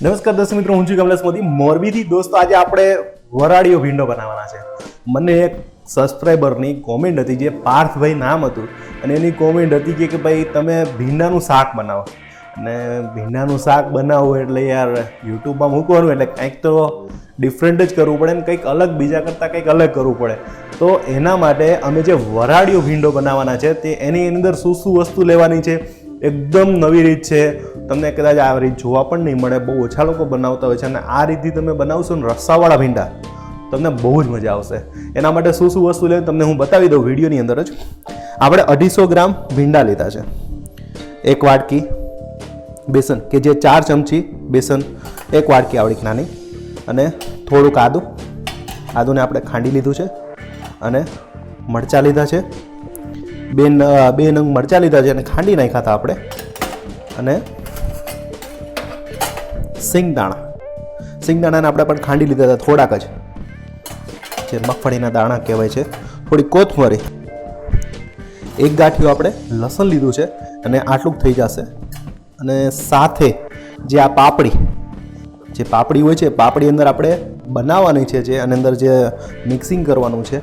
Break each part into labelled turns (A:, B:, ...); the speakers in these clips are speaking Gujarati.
A: નમસ્કાર દર્શક મિત્રો, હું છું કમલેશ મોદી મોરબીથી. દોસ્તો, આજે આપણે વરાળીયો ભીંડો બનાવવાના છે. મને એક સબસ્ક્રાઈબરની કોમેન્ટ હતી, જે પાર્થભાઈ નામ હતું, અને એની કોમેન્ટ હતી કે ભાઈ તમે ભીંડાનું શાક બનાવો. અને ભીંડાનું શાક બનાવવું એટલે યાર યુટ્યુબમાં મૂકવાનું એટલે કંઈક તો ડિફરન્ટ જ કરવું પડે ને કંઈક અલગ, બીજા કરતાં કંઈક અલગ કરવું પડે. તો એના માટે અમે જે વરાળીયો ભીંડો બનાવવાના છે તે એની અંદર શું શું વસ્તુ લેવાની છે, એકદમ નવી રીત છે. તમને કદાચ આ રીત જોવા પણ નહીં મળે, બહુ ઓછા લોકો બનાવતા હોય છે. અને આ રીતથી તમે બનાવશો ને રસ્સાવાળા ભીંડા, તમને બહુ જ મજા આવશે. એના માટે શું શું વસ્તુ લેવી તમને હું બતાવી દઉં વિડીયોની અંદર જ. આપણે 250 ગ્રામ ભીંડા લીધા છે, 1 વાટકી બેસન કે જે 4 ચમચી બેસન, 1 વાટકી આવડી નાની, અને થોડુંક આદુને આપણે ખાંડી લીધું છે, અને મરચાં લીધા છે, બે નંગ મરચાં લીધા છે અને ખાંડી નાખ્યા હતા આપણે. અને સિંગદાણાને આપણે પણ ખાંડી લીધા હતા થોડાક જ, જે મગફળીના દાણા કહેવાય છે. થોડી કોથમરી, 1 ગાંઠિયો આપણે લસણ લીધું છે, અને આટલું થઈ જશે. અને સાથે જે આ પાપડી હોય છે, પાપડી અંદર આપણે બનાવવાની છે, જે આની અંદર જે મિક્સિંગ કરવાનું છે,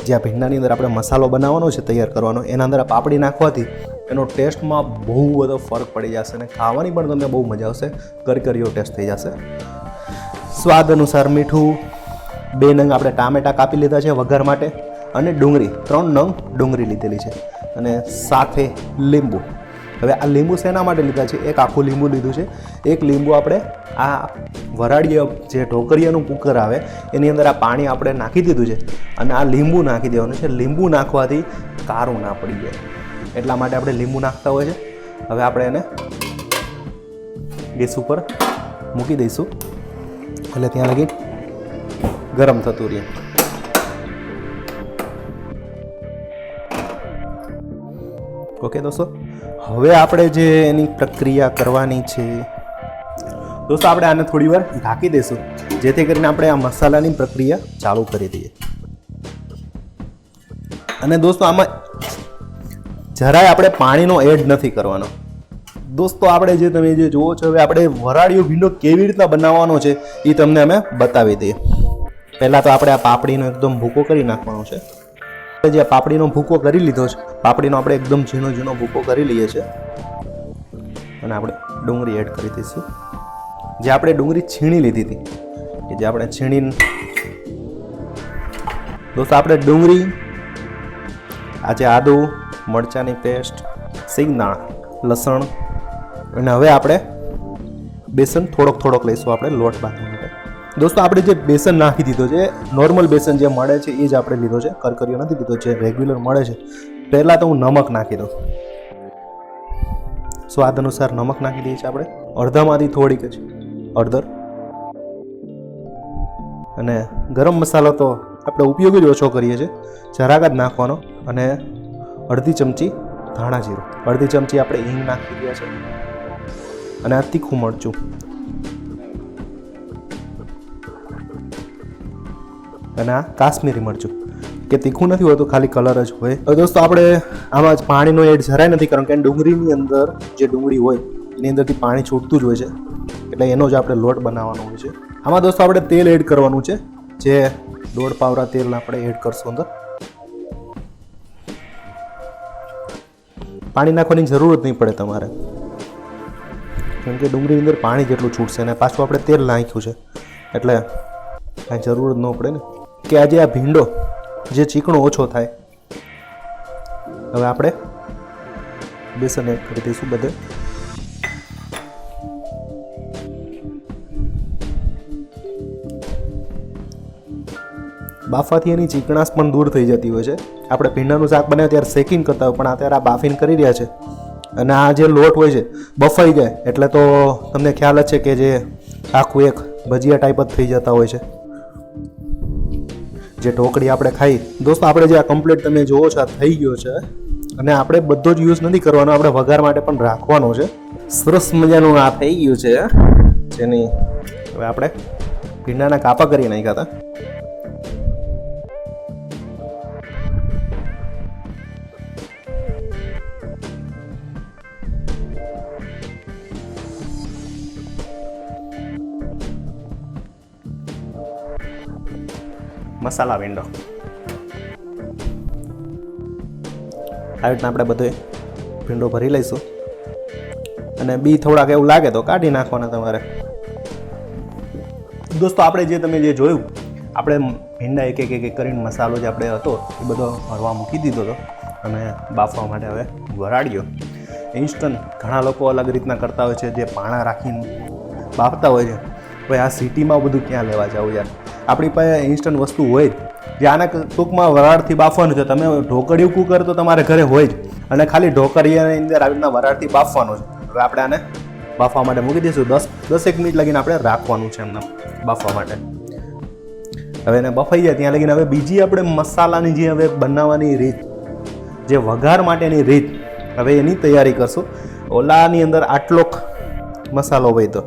A: જે આ ભીંડાની અંદર આપણે મસાલો બનાવવાનો છે, તૈયાર કરવાનો, એના અંદર આ પાપડી નાખવાથી એનો ટેસ્ટમાં બહુ બધો ફરક પડી જશે અને ખાવાની પણ તમને બહુ મજા આવશે. કરકરીયો ટેસ્ટ થઈ જશે. સ્વાદ અનુસાર મીઠું, 2 નંગ આપણે ટામેટા કાપી લીધા છે વઘાર માટે, અને ડુંગળી 3 નંગ ડુંગળી લીધેલી છે, અને સાથે લીંબુ. હવે આ લીંબુ શેના માટે લીધા છે? એક આખું લીંબુ લીધું છે. એક લીંબુ આપણે આ વરાળીયા જે ઢોકરિયાનું કુકર આવે એની અંદર આ પાણી આપણે નાખી દીધું છે, અને આ લીંબુ નાખી દેવાનું છે. લીંબુ નાખવાથી કારું ના પડી જાય, એટલા માટે આપણે લીંબુ નાખતા હોય છે. હવે આપણે એને ગેસ ઉપર મૂકી દઈશું એટલે ત્યાં લગી ગરમ થતું રહે. ઓકે દોસ્તો, હવે આપણે જે એની પ્રક્રિયા કરવાની છે દોસ્તો, આપણે આને થોડી વાર ઢાંકી દઈશું, જેથી કરીને આપણે આ મસાલાની પ્રક્રિયા ચાલુ કરી દઈએ. અને દોસ્તો, આમાં જરાય આપણે પાણીનો એડ નથી કરવાનો. દોસ્તો, આપણે જે તમે જે જુઓ છો, હવે આપણે વરાળીયો ભીંડો કેવી રીતના બનાવવાનો છે એ તમને અમે બતાવી દઈએ. પહેલાં તો આપણે આ પાપડીનો એકદમ ભૂકો કરી નાખવાનો છે. જે પાપડીનો ભૂકો કરી લીધો છે, પાપડીનો આપણે એકદમ ઝીણો ભૂકો કરી લઈએ છીએ. અને આપણે ડુંગળી એડ કરી દઈશું, જે આપણે ડુંગળી છીણી લીધી હતી, કે જે આપણે છીણીને દોસ્તો આપણે ડુંગળી, આજે આદુ મરચાંની પેસ્ટ, સિંગદાણા, લસણ, અને હવે આપણે બેસન થોડોક લઈશું આપણે લોટ બાંધવા માટે. દોસ્તો, આપણે જે બેસન નાખી દીધો છે, નોર્મલ બેસન જે મળે છે એ જ આપણે લીધો છે, કરકરીયો નથી લીધો, જે રેગ્યુલર મળે છે. પહેલાં તો હું નમક નાખી દઉં, સ્વાદ અનુસાર નમક નાખી દઈએ છીએ આપણે, અડધામાંથી થોડીક જ, અડધર. અને ગરમ મસાલો તો આપણે ઉપયોગ જ ઓછો કરીએ છીએ, જરાક જ નાખવાનો. અને અડધી ચમચી ધાણા જીરું, અડધી ચમચી આપણે હિંગ નાખી દઈએ છે, અને આ તીખું મરચું, અને આ કાશ્મીરી મરચું, કે તીખું નથી હોતું, ખાલી કલર જ હોય. હવે દોસ્તો, આપણે આમાં પાણીનો એડ જરાય નથી, કારણ કે ડુંગળીની અંદર જે ડુંગળી હોય એની અંદરથી પાણી છૂટતું જ હોય છે, એટલે એનો જ આપણે લોટ બનાવવાનો હોય છે. આમાં દોસ્તો આપણે તેલ એડ કરવાનું છે, જે 1.5 પાવડા તેલ આપણે એડ કરશું અંદર. પાણી નાખવાની જરૂર જ નહીં પડે તમારે, કેમ કે ડુંગળીની અંદર પાણી જેટલું છૂટશે, અને પાછું આપણે તેલ નાખ્યું છે એટલે કાંઈ જરૂર જ ન પડે ને. કે આજે આ ભીંડો જે ચીકણો ઓછો થાય. હવે આપણે બેસન એડ કરી દઈશું બધે. બાફાથી એની ચીકણાશ પણ દૂર થઈ જતી હોય છે. આપણે ભીંડાનું શાક બનાવે ત્યારે શેકિંગ કરતા હોય, પણ અત્યારે આ બાફીને કરી રહ્યા છે. અને આ જે લોટ હોય છે બફાઈ જાય એટલે તો તમને ખ્યાલ જ છે કે જે આખું એક ભજીયા ટાઈપ જ થઈ જતા હોય છે, જે ઢોકળી આપણે ખાઈ. દોસ્તો, આપણે જે આ કમ્પ્લીટ તમે જોવો છો આ થઈ ગયો છે, અને આપણે બધો જ યુઝ નથી કરવાનો, આપણે વઘાર માટે પણ રાખવાનો છે. સરસ મજાનું આ થઈ ગયું છે, જેની હવે આપણે ભીંડાના કાપા કરી નાખ્યા હતા. મસાલા ભીંડો. આવી રીતના આપણે બધો ભીંડો ભરી લઈશું અને બી થોડાક એવું લાગે તો કાઢી નાખવાના તમારે. દોસ્તો આપણે તમે જે જોયું, આપણે ભીંડા એક કરીને મસાલો જે આપણે હતો એ બધો ભરવા મૂકી દીધો હતો અને બાફવા માટે હવે વરાળ્યો. ઇન્સ્ટન્ટ ઘણા લોકો અલગ રીતના કરતા હોય છે, જે પાણા રાખીને બાફતા હોય છે. ભાઈ આ સિટીમાં બધું ક્યાં લેવા જાવ યાર, આપણી પાસે ઇન્સ્ટન્ટ વસ્તુ હોય જ, જે આને ટૂંકમાં વરાળથી બાફવાનું છે. તમે ઢોકળિયું કુકર તો તમારે ઘરે હોય જ, અને ખાલી ઢોકળિયાની અંદર આવી રીતના વરાળથી બાફવાનું છે. હવે આપણે આને બાફવા માટે મૂકી દઈશું. 10 મિનિટ લગીને આપણે રાખવાનું છે એમને બાફવા માટે. હવે એને બફાઈ જાય ત્યાં લગીને હવે બીજી આપણે મસાલાની જે હવે બનાવવાની રીત, જે વઘાર માટેની રીત, હવે એની તૈયારી કરશું. ઓલાની અંદર આટલો મસાલો હોય તો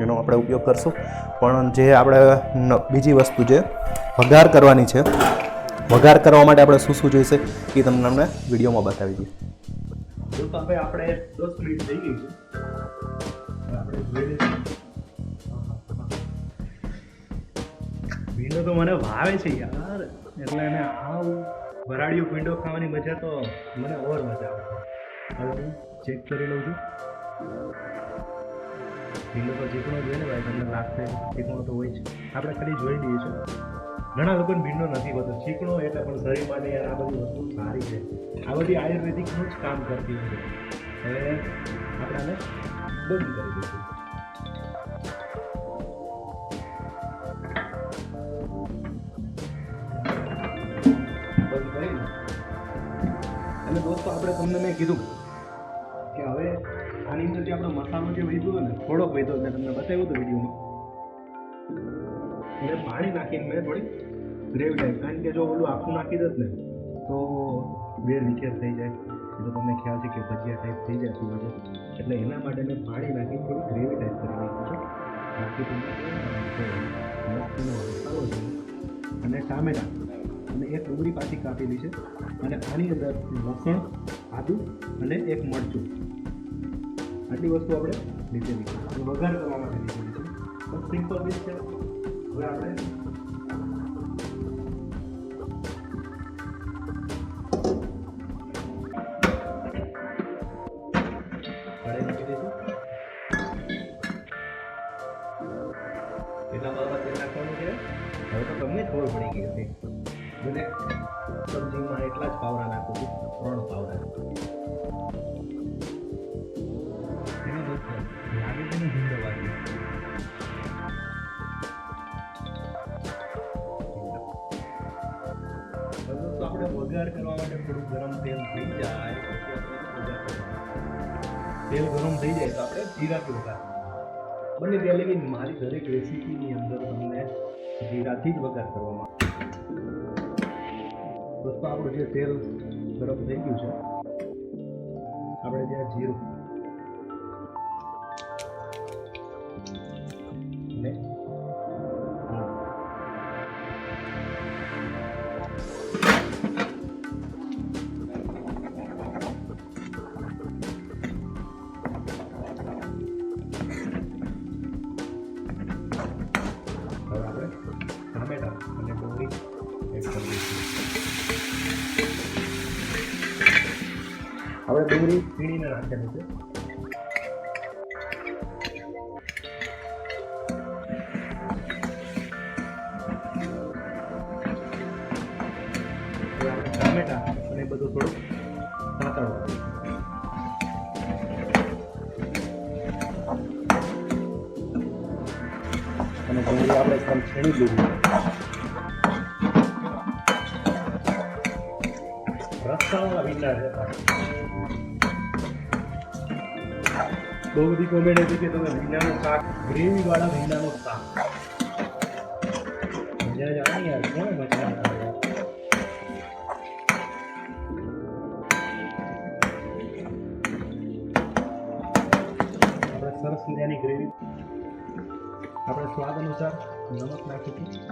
A: એનો આપણે ઉપયોગ કરશું, પણ જે આપણે બીજી વસ્તુ જે વઘાર કરવાની છે, વઘાર કરવા માટે આપણે શું શું જોઈશે એ તમને અમને વિડીયોમાં બતાવી દઈએ. તો હવે આપણે 10 મિનિટ થઈ ગઈ છે. આપણે જોઈ લઈશું. ભીંડો તો મને ભાવે છે યાર, એટલે એને આવું વરાળિયો ભીંડો ખાવાની મજા તો મને ઓર મજા આવે. હવે હું ચેક કરી લઉં છું. ભીંડો તો ચીકણો જોઈએ ને ભાઈ, તમને લાગશે ચીકણો તો હોય જ. આપણે ખાલી જોઈ દઈએ છીએ. ઘણા લોકોને ભીંડો નથી હોતો ચીકણો, એટલે પણ શરીર માટે યાર આ બધી વસ્તુ સારી છે. આ બધી આયુર્વેદિકનું જ કામ કરતી હોય. હવે આપણે આને બંધ કરી દઈશું. અને દોસ્તો આપણે તમને મેં કીધું કે હવે આની અંદર જે આપણો મસાલો જે વધ્યો ને, થોડોક વધ્યો, મેં તમને બતાવ્યું હતું વિડીયોમાં, એને પાણી નાખીને મેં થોડી ગ્રેવી ટાઈપ, કારણ કે જો ઓલું આખું નાખી દે ને તો વેર વિખેર થઈ જાય, એટલે તમને ખ્યાલ છે કે ભજીયા ટાઈપ થઈ જાય શું છે. એટલે એના માટે મેં પાણી નાખીને થોડી ગ્રેવી ટાઈપ કરી નાખી છે. બાકી તમને મસાલો છે અને ટામેટા અને એક ડુંગળી પાછી કાપેલી છે, અને આની અંદર લસણ, આદુ અને એક મરચું, આટલી વસ્તુ આપણે લીધેલી છે. વઘાર કરવા માટે લીધેલી છે. બસ સિમ્પલ ડીશ છે. હવે આપણે કઢાઈ મૂકી દઈશું. એટલા બધા તેલ નાખવાનું છે. હવે તો તમને ખબર પડી ગઈ હતી. મને સબ્જીમાં એટલા જ પાવડા નાખું છું, 3 પાવડા. લાગે છે ને ભીંડો વાગી. તો આપણે વઘાર કરવા માટે થોડું ગરમ તેલ થઈ જાય, તેલ ગરમ થઈ જાય તો આપણે જીરાથી વઘાર. બંને તેલ લગી મારી દરેક રેસીપીની અંદર તમને જીરાથી જ વઘાર કરવામાં. દોસ્તો આપણું જે તેલ ગરમ થઈ ગયું છે, આપણે જ્યાં જીરું ને હવે આપણે ટામેટા અને ડુંગળી એડ કરી દઈશું. હવે ડુંગળી છીણીને નાખેલું છે. હવે આપણે ટામેટા અને બધું થોડું સાતળવા દઈશું. અને ડુંગળી આપણે એકદમ છીણી લીધી. રસ્તાવાળા ભીંડા છે. બહુ બધી કોમેન્ટ હતી કે તમે ભીંડાનું શાક, ગ્રેવી વાળા ભીંડાનું શાક મજા જ આવે યાર, કોણ મજા આવે. આપણે સરસ મજાની ગ્રેવી, આપણે સ્વાદ અનુસાર નમક નાખીશું.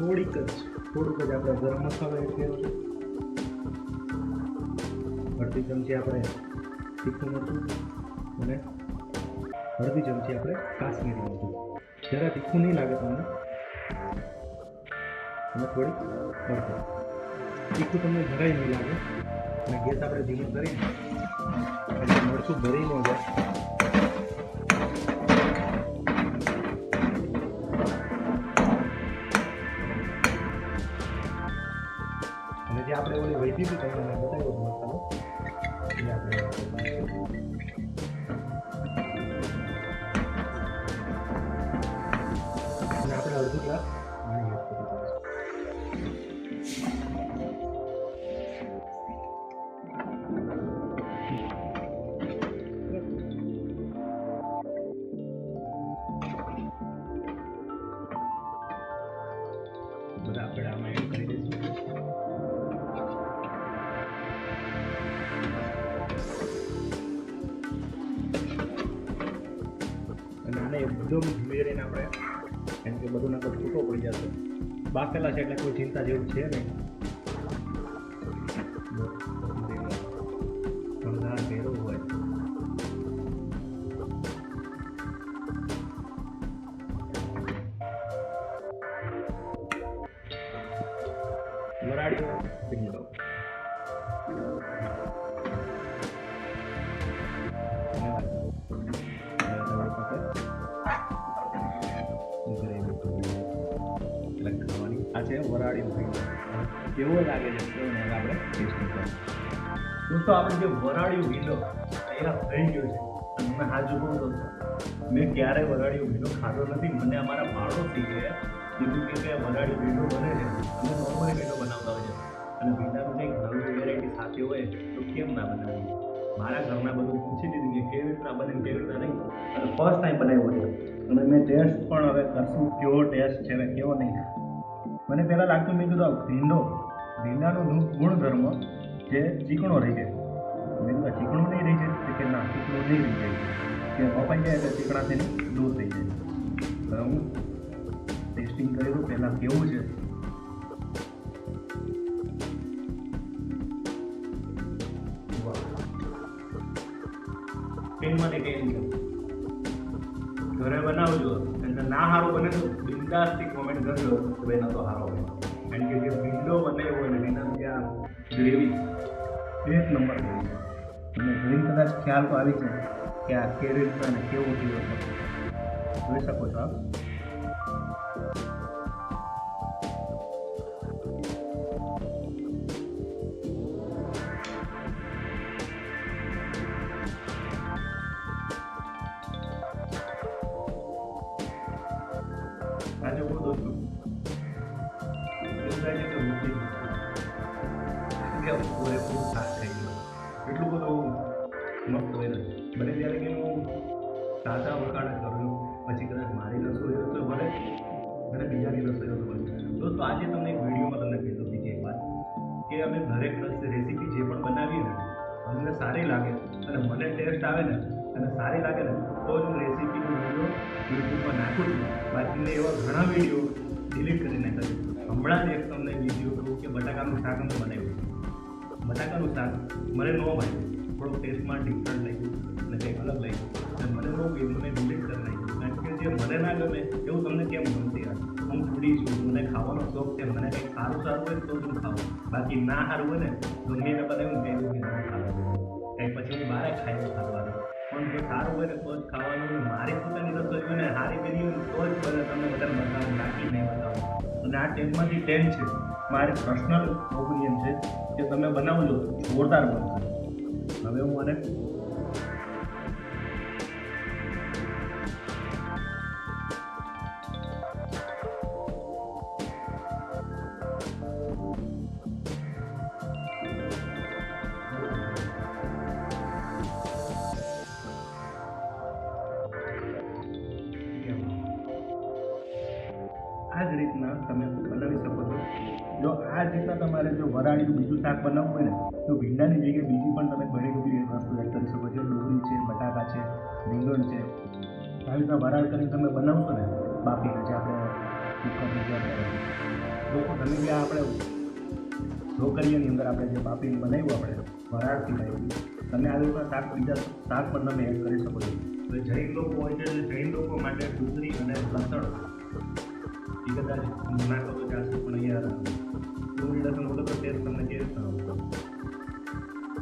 A: થોડુંક જ આપણે ગરમ મસાલો એડ કર્યો છે, અડધી ચમચી આપણે તીખું મરચું અને અડધી ચમચી આપણે કાશ્મીરી મરચું. જરા તીખું નહીં લાગે તમને, અને થોડીક મરચું. તીખું તમને જરાય નહીં લાગે. અને ગેસ આપણે ધીમો કરીને એટલે મરચું ભરી ન જાય. અને જે આપણે ઓલી વૈધી હતી તમને મેં બતાવ્યો હતો મસાલો, એ આપણે અડધો ગ્લાસ પાણી એડ કરી દઈશું. બધા આપણે આમાં એડ કરી દઈશું. અને આને એકદમ ધીમે રહીને આપણે, કેમ કે બધું નકર છૂટો પડી જશે. બાફેલા છે એટલે કોઈ ચિંતા જેવું છે નહીં. ભણદાર ભેરો હોય વરાળીઓ ભીંડો ખાવાની. આ છે વરાળીઓ ભીંડો. કેવો લાગે છે આપણે ટેસ્ટિંગ કરીએ. દોસ્તો આપણે જે વરાળીઓ ભીંડો તૈયાર થઈ ગયો છે. તમે હાજુ કહું તો મેં ક્યારેય વરાળીઓ ભીંડો ખાધો નથી. મને અમારા પાડોશી છે કીધું કે વરાળીઓ ભીંડો બને છે, અમે નોર્મલી ભીંડો બનાવતા હોય છે, અને ભીંડાનું કંઈક નવી વેરાયટી સાથે હોય તો કેમ ના બનાવવું. મારા ઘરના બધું પૂછી દીધું કે કેવી રીતના બને કેવી રીતના નહીં, અને ફર્સ્ટ ટાઈમ બનાવ્યો છે. અને મેં ટેસ્ટ પણ હવે કરશું કેવો ટેસ્ટ છે ને કેવો નહીં. મને પહેલાં લાગતું, મેં કીધું ભીંડાનો ગુણધર્મ જે ચીકણો રહી જાય. મેં કીધું ચીકણું નહીં રહી જાય કે ના, ચીકણું નહીં રહી જાય, કે બફાઈ જાય એટલે ચીકણાથી દૂર થઈ જાય. હવે હું ટેસ્ટિંગ કર્યું પહેલાં કેવું છે. તેલમાંથી તેલ છે. ઘરે બનાવજો, એટલે ના સારું બને તો બિંદાસથી કોમેન્ટ કરજો કે ભાઈ નતો સારો બને. કારણ કે જે ભીંડો બનાવ્યો હોય ને ભીંડાની જે આ ગ્રેવી એક નંબર ગ્રેવી છે. તમને જોઈને કદાચ ખ્યાલ તો આવી જાય કે આ કેવી રીતના ને કેવું થયું છે. જોઈ શકો છો આપ. આજે હું દોસ્તો એવું થાય છે કે પૂરેપૂરું શાક થઈ ગયું. એટલું બધું મસ્ત હોય ને બને ત્યારે કે હું તાજા વખાણ કરું, પછી કદાચ મારી રસોઈ તો બને અને બીજાની રસોઈ તો બને. દોસ્તો આજે તમને એક વિડીયોમાં તમને કીધું બીજી એક વાત કે અમે દરેક રેસીપી જે પણ બનાવીએ ને અમને સારી લાગે અને મને ટેસ્ટ આવે ને અને સારી લાગે ને તો જ હું રેસીપીનો વિડીયો યુટ્યુબમાં નાખું છું. બાકીને એવા ઘણા વિડીયો ડિલીટ કરી નાખ્યા છે. હમણાં જ એક તમને વિડીયો કહું કે બટાકાનું શાક અમે બનાવ્યું. બટાકાનું શાક મને ન ભાવ્યું, થોડુંક ટેસ્ટમાં ડિફરન્ટ લાગ્યું અને કંઈક અલગ લાગ્યું, અને મને બહુ ગમ્યું, મને ડિલીટ કરી નાખ્યું. કારણ કે જે મને ના ગમે એવું તમને કેમ ગમતી હોય. હું ફૂડી છું, મને ખાવાનો શોખ છે, મને કંઈક સારું હોય તો જ હું ખાવું. બાકી ના સારું હોય ને ગમે એને બનાવ્યું કે એવું નહીં ખાવાનું, કંઈક પછી હું બહાર ખાઈને ખાવાનું. પણ જો સારું હોય ને તો જ ખાવાનું. મારી પોતાની રસોઈ હોય ને સારી કરી હોય તો જ બને. તમને બધાને બતાવું, નાખી નહીં બતાવું. અને આ 10માંથી 10 છે. મારી પર્સનલ ઓપિનિયન છે કે તમે બનાવજો, જોરદાર બનશે. હવે હું આને આ જ રીતના તમે બનાવી શકો છો. જો આ જ રીતના તમારે જો વરાળીનું બીજું શાક બનાવવું હોય ને તો ભીંડાની જગ્યાએ બીજી પણ તમે ઘણી બધી વસ્તુ એડ કરી શકો છો. ડુંગળી છે, બટાકા છે, રીંગણ છે. આવી રીતના વરાળ કરીને તમે બનાવશો ને બાફીને, જે આપણે કુકરની જે આપણે લોકો તમે જે આપણે ઢોકળીયાની અંદર આપણે જે બાફીને બનાવ્યું આપણે વરાળથી બનાવ્યું, તમે આ રીતના શાક બીજા શાક પણ તમે એડ કરી શકો છો. તો જૈન લોકો હોય છે, જૈન લોકો માટે ડુંગળી અને લસણ એ કદાચ નાખો તો ચાલશે, પણ અહીંયા ડુંગળી લસણ વગર તો ટેસ્ટ તમને કેવી રીતના આવશે?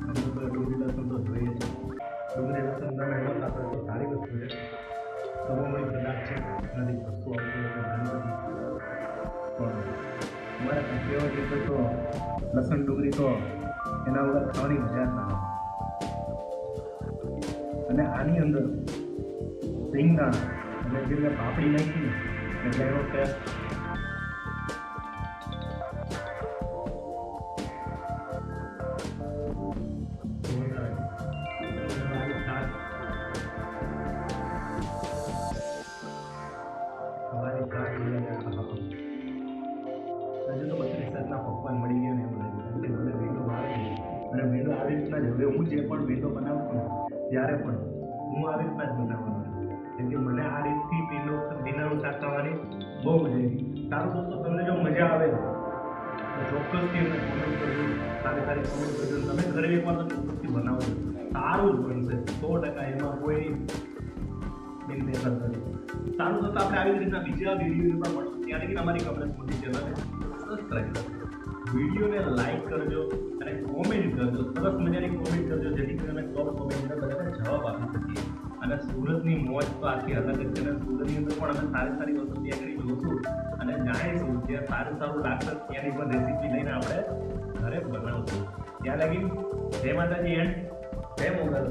A: અમે તો ડુંગળી લસણ તો જોઈએ છે. ડુંગળી લસણ તમે ન ખાતા તો સારી વસ્તુ છે. સબોમણી પદાર્થ છે, નથી વસ્તુ આવતી ઘણી બધી. પણ અમારે કહેવા જઈએ તો લસણ ડુંગળી તો એના વગર ખાવાની મજા જ ના આવે. અને આની અંદર રીંગદાણા અને જે મેં પાપડી નાખી એટલે એનો ટેસ્ટ હજુ તો બધી રીતના પકવાન મળી ગયા ને એવું લાગ્યું, કેમ કે મને મેંદો ભાવે નહીં. અને મેંદો આવી રીતના જ હવે હું જે પણ મેંદો બનાવું છું ત્યારે પણ હું આ રીતના જ બનાવવાનો છું. કેમ કે મને આ રીતથી ભીંડાનું શાક ખાવાની બહુ મજા આવી. સારું દોસ્તો, તમને જો મજા આવે તો ચોક્કસથી અમને કોમેન્ટ કરજો, સારી સારી કોમેન્ટ કરજો. તમે ઘરે એકવાર તો ચોક્કસથી બનાવજો, સારું જ બનશે 100%. એમાં કોઈ બિનબેસર નથી. સારું દોસ્તો, આપણે આવી રીતના બીજા વિડીયો પણ મળશું. ત્યારે કે અમારી કમલેશ મોદી ચેનલને સબસ્ક્રાઈબ કરજો, વિડીયોને લાઈક કરજો અને કોમેન્ટ કરજો, સરસ મજાની કોમેન્ટ કરજો, જેથી કરીને અમે ટોપ કોમેન્ટને બધાને જવાબ આપી શકીએ. અને સુરતની મોજ તો આખી અલગ જ છે. અને સુરતની અંદર પણ અમે સારી સારી વસ્તુ ત્યાં કરી જોશું અને જાણીશું. જ્યાં સારું સારું લાગશે ત્યાંની પણ રેસીપી લઈને આપણે ઘરે બનાવશું. ત્યાં લગી જય માતાજી એન્ડ જય મોગલ.